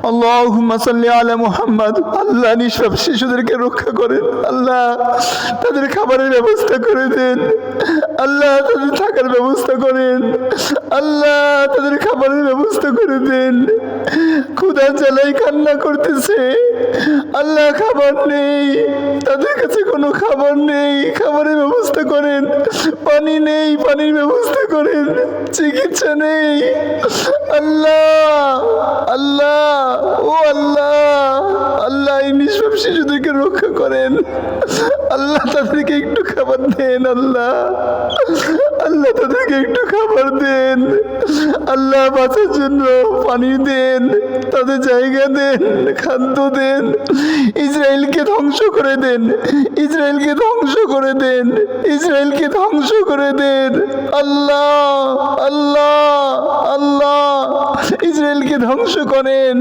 আল্লাহুম্মা সাল্লি আলা মুহাম্মদ। আল্লাহ নিষ্পাপ শিশুদেরকে রক্ষা করেন। আল্লাহ তাদের খাবারের ব্যবস্থা করে দেন। আল্লাহ তাদের থাকার ব্যবস্থা করেন। আল্লাহ তাদের খাবারের ব্যবস্থা করে দেন। ক্ষুধা জ্বালাই কান্না করতেছে, আল্লাহ খাবার নেই, তাদের কাছে কোনো খাবার নেই, খাবারের ব্যবস্থা করেন। পানি নেই, পানির ব্যবস্থা করেন। চিকিৎসা নেই। আল্লাহ আল্লাহ ও আল্লাহ, আল্লাহ এই নিষ্পাপ শিশুদেরকে রক্ষা করেন। আল্লাহ তাদেরকে একটু খাবার দেন। আল্লাহ আল্লাহ তাদেরকে একটু খাবার দেন। আল্লাহ বাঁচার জন্য পানি দেন, তাদের জায়গা দেন, খাদ্য দেন। ইসরায়েলকে ধ্বংস করে দেন, ইসরায়েলকে ধ্বংস করে দেন, ইসরায়েলকে ধ্বংস করে দেন। আল্লাহ আল্লাহ আল্লাহ ইসরায়েলকে ধ্বংস করেন।